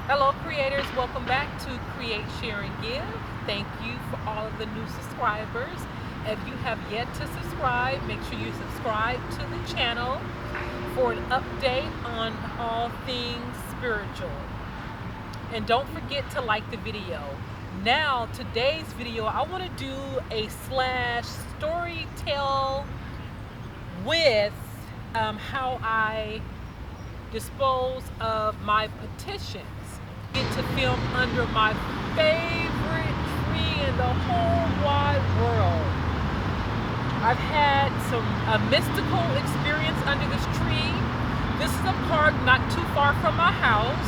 Hello creators, welcome back to Create, Share, and Give. Thank you for all of the new subscribers. If you have yet to subscribe, make sure you subscribe to the channel for an update on all things spiritual. And don't forget to like the video. Now, today's video, I want to do a story tell with how I dispose of my petitions. Get to film under my favorite tree in the whole wide world. I've had a mystical experience under this tree. This is a park not too far from my house.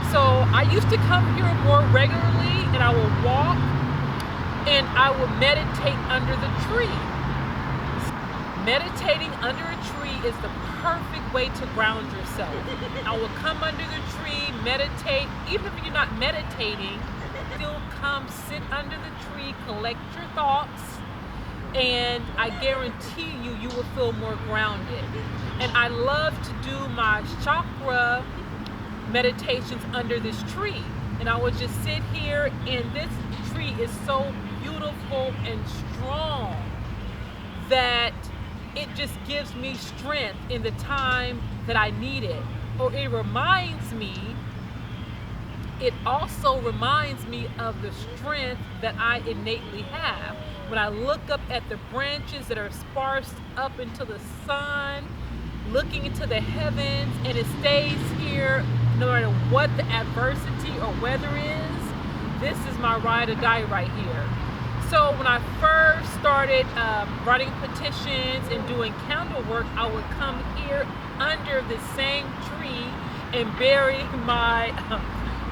So I used to come here more regularly, and I would walk and I would meditate under the tree. Meditating under a tree is the perfect way to ground yourself. I will come under the tree, meditate. Even if you're not meditating, still come sit under the tree, collect your thoughts, and I guarantee you will feel more grounded. And I love to do my chakra meditations under this tree. And I would just sit here, and this tree is so beautiful and strong that it just gives me strength in the time that I need it. Or it also reminds me of the strength that I innately have. When I look up at the branches that are sparse up into the sun, looking into the heavens, and it stays here no matter what the adversity or weather is, this is my ride or die right here. So when I first started writing petitions and doing candle work, I would come here under the same tree and bury my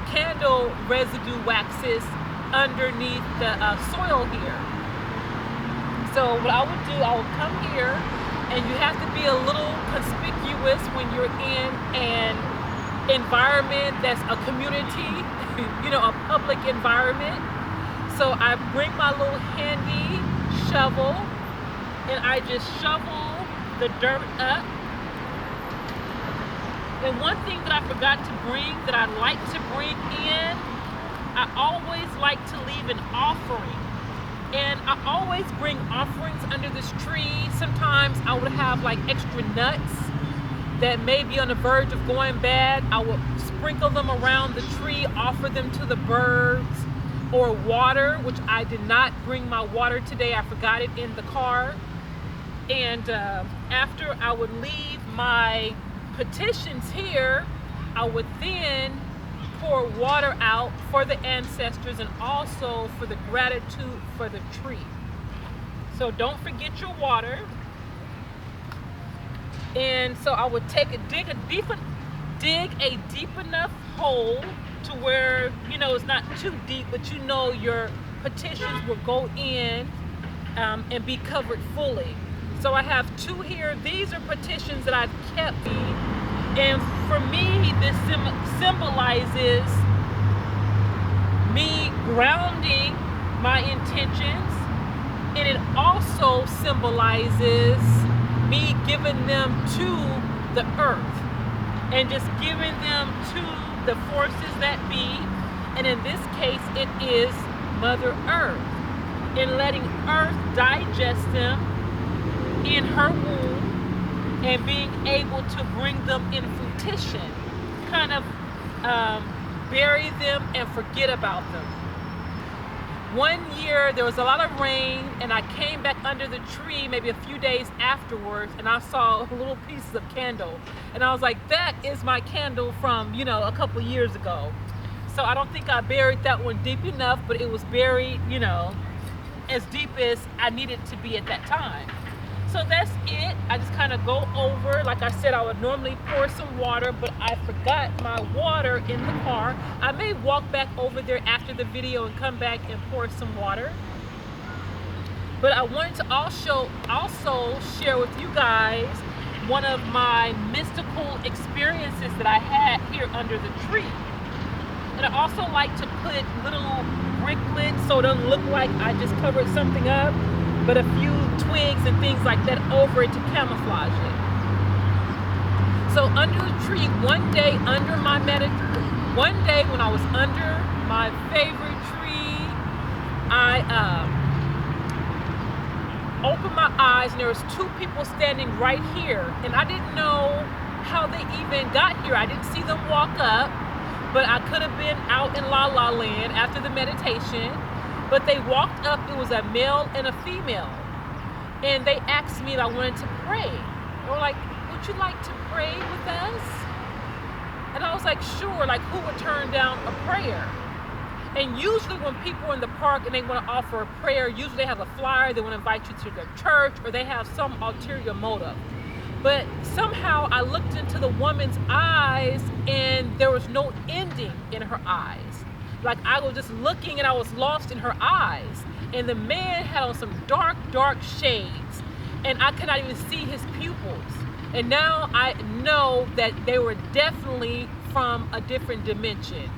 candle residue waxes underneath the soil here. So what I would do, I would come here, and you have to be a little conspicuous when you're in an environment that's a community, a public environment. So I bring my little handy shovel, and I just shovel the dirt up. And one thing that I forgot to bring that I like to bring in, I always like to leave an offering. And I always bring offerings under this tree. Sometimes I would have like extra nuts that may be on the verge of going bad. I would sprinkle them around the tree, offer them to the birds. Or water, which I did not bring my water today. I forgot it in the car. And after I would leave my petitions here, I would then pour water out for the ancestors and also for the gratitude for the tree. So don't forget your water. And so I would dig a deep enough hole to where it's not too deep, but your petitions will go in and be covered fully. So I have two here. These are petitions that I've kept, and for me this symbolizes me grounding my intentions, and it also symbolizes me giving them to the earth and just giving them to the forces that be, and in this case it is Mother Earth, and letting Earth digest them in her womb and being able to bring them in fruition, kind of bury them and forget about them. One year there was a lot of rain, and I came back under the tree maybe a few days afterwards, and I saw little pieces of candle, and I was like, that is my candle from a couple years ago. So I don't think I buried that one deep enough, but it was buried as deep as I needed to be at that time. So that's it. I just kind of go over, like I said, I would normally pour some water, but I forgot my water in the car. I may walk back over there after the video and come back and pour some water. But I wanted to also share with you guys one of my mystical experiences that I had here under the tree. And I also like to put little bricklets so it doesn't look like I just covered something up, but a few twigs and things like that over it to camouflage it. So under the tree, one day under my one day when I was under my favorite tree, I opened my eyes and there was two people standing right here, and I didn't know how they even got here. I didn't see them walk up, but I could have been out in La La Land after the meditation. But they walked up. It was a male and a female, and they asked me if I wanted to pray. They were like, would you like to pray with us? And I was like, sure. Like, who would turn down a prayer? And usually when people are in the park and they want to offer a prayer, usually they have a flyer, they want to invite you to their church, or they have some ulterior motive. But somehow I looked into the woman's eyes and there was no ending in her eyes. Like, I was just looking and I was lost in her eyes. And the man had on some dark, dark shades, and I could not even see his pupils. And now I know that they were definitely from a different dimension.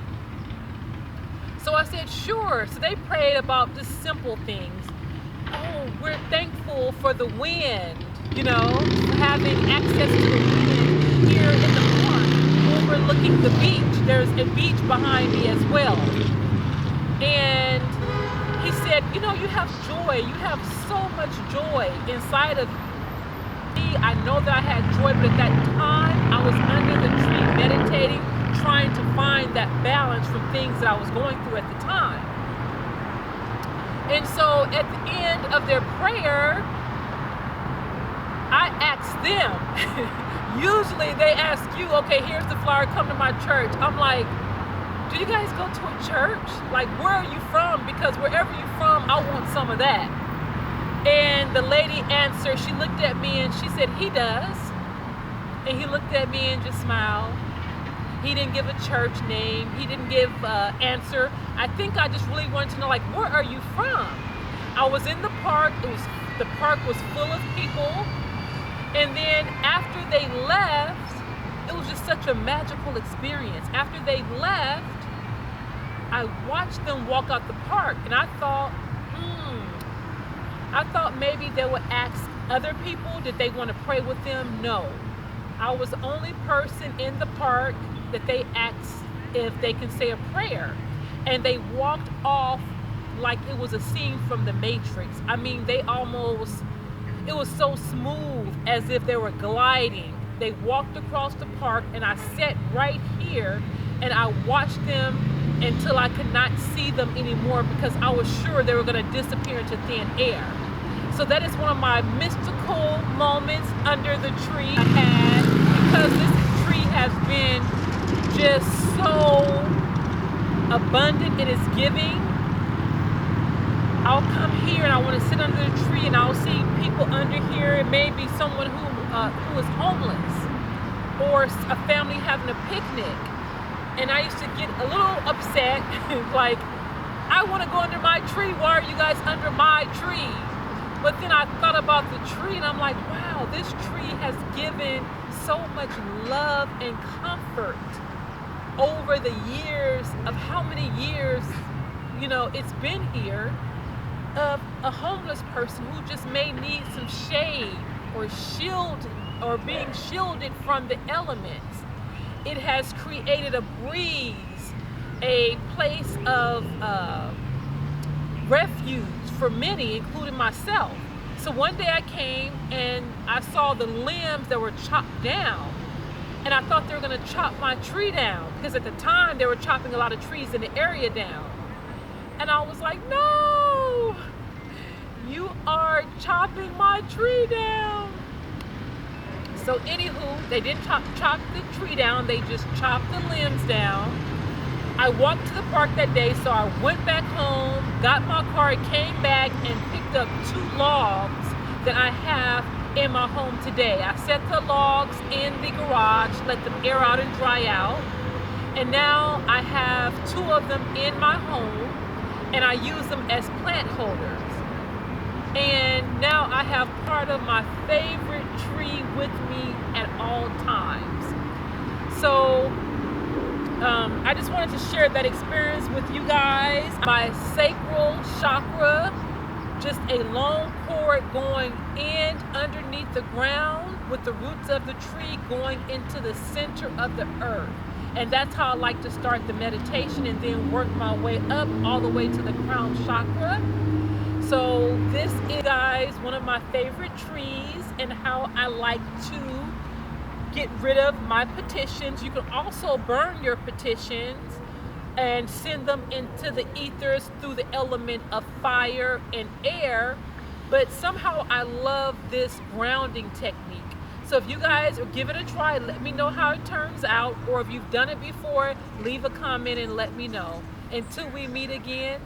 So I said, sure. So they prayed about just simple things. Oh, we're thankful for the wind, you know, having access to the wind here in the park, overlooking the beach. There's a beach behind me as well. And he said, you know, you have joy. You have so much joy inside of me. I know that I had joy, but at that time, I was under the tree meditating, trying to find that balance from things that I was going through at the time. And so at the end of their prayer, I asked them, usually they ask you, okay, here's the flyer, come to my church. I'm like, do you guys go to a church? Like, where are you from? Because wherever you're from, I want some of that. And the lady answered, she looked at me and she said, he does. And he looked at me and just smiled. He didn't give a church name. He didn't give an answer. I think I just really wanted to know, like, where are you from? I was in the park. The park was full of people. And then after they left, it was just such a magical experience. After they left, I watched them walk out the park, and I thought maybe they would ask other people, did they want to pray with them? No. I was the only person in the park that they asked if they can say a prayer. And they walked off like it was a scene from The Matrix. I mean, it was so smooth, as if they were gliding. They walked across the park, and I sat right here and I watched them until I could not see them anymore, because I was sure they were going to disappear into thin air. So that is one of my mystical moments under the tree I had, because this tree has been just so abundant in its giving. I'll come here and I want to sit under the tree, and I'll see people under here. It may be someone who is homeless, or a family having a picnic. And I used to get a little upset, like, I want to go under my tree. Why are you guys under my tree? But then I thought about the tree, and I'm like, wow, this tree has given so much love and comfort over the years of how many years, you know, it's been here, of a homeless person who just may need some shade or shield, or being shielded from the elements. It has created a breeze, a place of refuge for many, including myself. So one day I came and I saw the limbs that were chopped down, and I thought they were going to chop my tree down, because at the time they were chopping a lot of trees in the area down. And I was like, no, you are chopping my tree down. So anywho, they didn't chop the tree down, they just chopped the limbs down. I walked to the park that day, so I went back home, got my car, came back and picked up 2 logs that I have in my home today. I set the logs in the garage, let them air out and dry out. And now I have 2 of them in my home, and I use them as plant holders. And now I have part of my favorite tree with me at all times. So I just wanted to share that experience with you guys. My sacral chakra, just a long cord going in underneath the ground, with the roots of the tree going into the center of the earth. And that's how I like to start the meditation, and then work my way up all the way to the crown chakra. So this is, guys, one of my favorite trees, and how I like to get rid of my petitions. You can also burn your petitions and send them into the ethers through the element of fire and air. But somehow I love this grounding technique. So if you guys give it a try, let me know how it turns out. Or if you've done it before, leave a comment and let me know. Until we meet again.